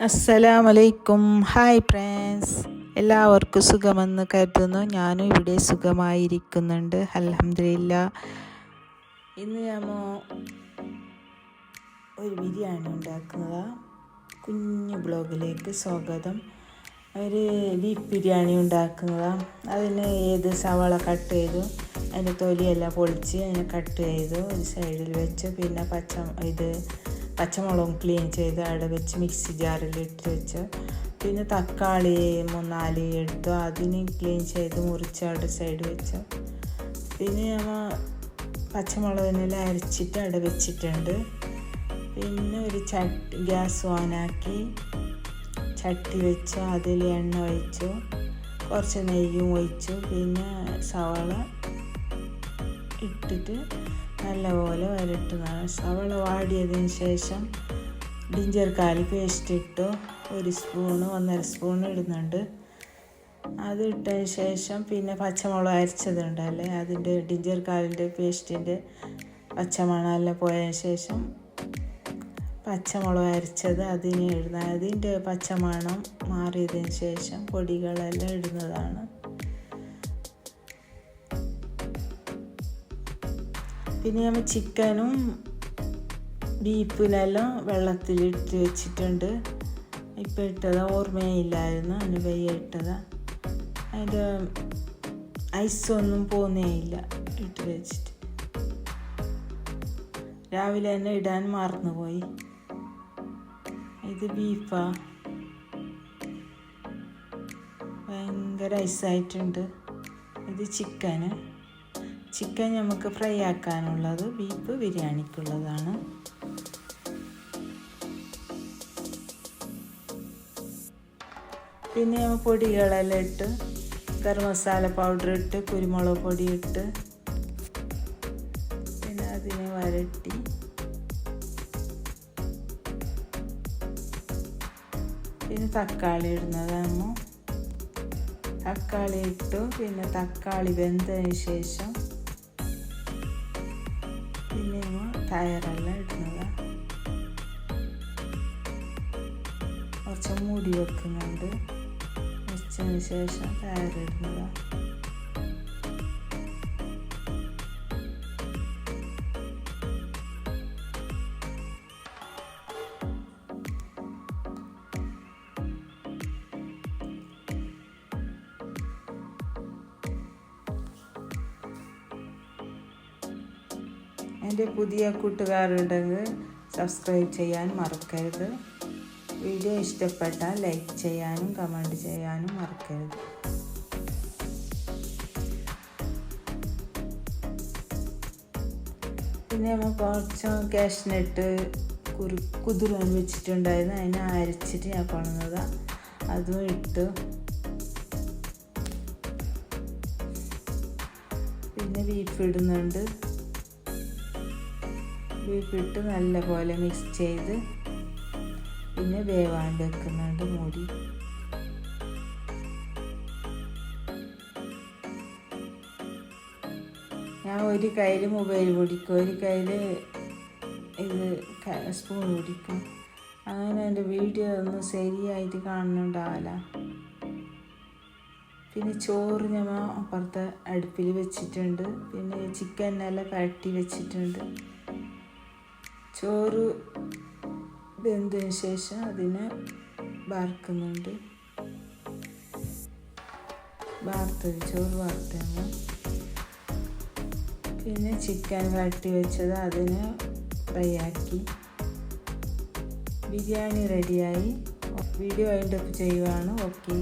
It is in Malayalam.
അസ്സലാമലൈക്കും. ഹായ് ഫ്രണ്ട്സ്, എല്ലാവർക്കും സുഖമെന്ന് കരുതുന്നു. ഞാനും ഇവിടെ സുഖമായിരിക്കുന്നുണ്ട്, അൽഹംദുലില്ലാ. ഇന്ന് നമ്മൾ ഒരു ബിരിയാണി ഉണ്ടാക്കുന്നതാണ്. കുഞ്ഞു ബ്ലോഗിലേക്ക് സ്വാഗതം. ഒരു ബീഫ് ബിരിയാണി ഉണ്ടാക്കുന്നതാണ്. അതിന് സവാള കട്ട് ചെയ്തു, അതിൻ്റെ തൊലിയെല്ലാം പൊളിച്ച് അതിനെ കട്ട് ചെയ്തു ഒരു സൈഡിൽ വെച്ച്, പിന്നെ പച്ചമുളകും ക്ലീൻ ചെയ്ത് അവിടെ വെച്ച് മിക്സി ജാറിൽ ഇട്ട് വെച്ച്, പിന്നെ തക്കാളി 3-4 എടുത്തു, അതിന് ക്ലീൻ ചെയ്ത് മുറിച്ച് അവിടെ സൈഡ് വെച്ച്, പിന്നെ നമ്മൾ പച്ചമുളകിനെല്ലാം അരച്ചിട്ട് അവിടെ വെച്ചിട്ടുണ്ട്. പിന്നെ ഒരു ഗ്യാസ് ഓണാക്കി ചട്ടി വെച്ചു, അതിൽ എണ്ണ ഒഴിച്ചു, കുറച്ച് നെയ്യും ഒഴിച്ചു, പിന്നെ സവാള ഇട്ടിട്ട് നല്ലപോലെ വരട്ടുന്നതാണ്. സവാള വാടിയതിന് ശേഷം ജിഞ്ചർ ഗാർലിക് പേസ്റ്റ് ഇട്ടു, 1 സ്പൂണ് 1.5 സ്പൂൺ ഇടുന്നുണ്ട്. അത് ഇട്ടതിന് ശേഷം പിന്നെ പച്ചമുളക് അരച്ചതുണ്ടല്ലേ, അതിൻ്റെ ജിഞ്ചർ ഗാർലിൻ്റെ പേസ്റ്റിൻ്റെ പച്ചമണമെല്ലാം പോയതിന് ശേഷം പച്ചമുളക് അരച്ചത് അതിന് ഇടുന്നത്. അതിൻ്റെ പച്ചമണം മാറിയതിന് ശേഷം പൊടികളെല്ലാം ഇടുന്നതാണ്. പിന്നെ നമ്മൾ ചിക്കനും ബീഫിനെല്ലാം വെള്ളത്തിലിട്ട് വെച്ചിട്ടുണ്ട്. ഇപ്പം ഇട്ടതാ, ഓർമ്മയില്ലായിരുന്നു, അതിന് വയ്യ ഇട്ടതാ. അതിൻ്റെ ഐസൊന്നും പോകുന്നേയില്ല ഇട്ട് വെച്ചിട്ട്. രാവിലെ തന്നെ ഇടാൻ മറന്നുപോയി. ഇത് ബീഫാ, ഭയങ്കര ഐസായിട്ടുണ്ട്. ഇത് ചിക്കൻ നമുക്ക് ഫ്രൈ ആക്കാനുള്ളത്, ബീഫ് ബിരിയാണിക്കുള്ളതാണ്. പിന്നെ പൊടികളെല്ലാം ഇട്ട്, ഗരം മസാല പൗഡർ ഇട്ട്, കുരുമുളക് പൊടി ഇട്ട്, പിന്നെ അതിനെ വരട്ടി പിന്നെ തക്കാളി ഇടുന്നതാണ്. തക്കാളി ഇട്ടു, പിന്നെ തക്കാളി വെന്തതിന് ശേഷം പിന്നെ ടയറെല്ലാം ഇടുന്നതാണ്. കുറച്ച് മൂടി വെക്കുന്നുണ്ട്, വെച്ചതിന് ശേഷം ടയറിടുന്നതാണ്. എൻ്റെ പുതിയ കൂട്ടുകാരുണ്ടെങ്കിൽ സബ്സ്ക്രൈബ് ചെയ്യാൻ മറക്കരുത്. വീഡിയോ ഇഷ്ടപ്പെട്ടാൽ ലൈക്ക് ചെയ്യാനും കമൻറ്റ് ചെയ്യാനും മറക്കരുത്. പിന്നെ നമ്മൾ കുറച്ച് കാഷ്നട്ട് കുതിരാൻ വെച്ചിട്ടുണ്ടായിരുന്നു, അതിനെ അരച്ചിട്ട് ഞാൻ കൊണ്ടുവന്നതാണ്, അതും ഇട്ടു. പിന്നെ ബീഫ് ഇടുന്നുണ്ട്. ബീഫിട്ട് നല്ലപോലെ മിക്സ് ചെയ്ത് പിന്നെ വേവാൻ വെക്കുന്നുണ്ട് മൂടി. ഞാൻ ഒരു കയ്യിൽ മൊബൈൽ പിടിക്കും, ഒരു കയ്യിൽ ഇത് സ്പൂൺ പിടിക്കും. അങ്ങനെ എൻ്റെ വീഡിയോ ഒന്നും ശരിയായിട്ട് കാണുന്നുണ്ടാവില്ല. പിന്നെ ചോറ് ഞമ്മ അപ്പുറത്തെ അടുപ്പിൽ വെച്ചിട്ടുണ്ട്. പിന്നെ ചിക്കനെല്ലാം കട്ടി വെച്ചിട്ടുണ്ട്. ചോറ് വെന്തതിന് ശേഷം അതിനെ വറുക്കുന്നുണ്ട്. ചോറ് വറുത്തമ്മ. പിന്നെ ചിക്കൻ കട്ടി വെച്ചത് അതിനെ ഫ്രൈ ആക്കി. ബിരിയാണി റെഡിയായി. വീഡിയോ വൈൻഡപ്പ് ചെയ്യുവാണ്. ഓക്കെ.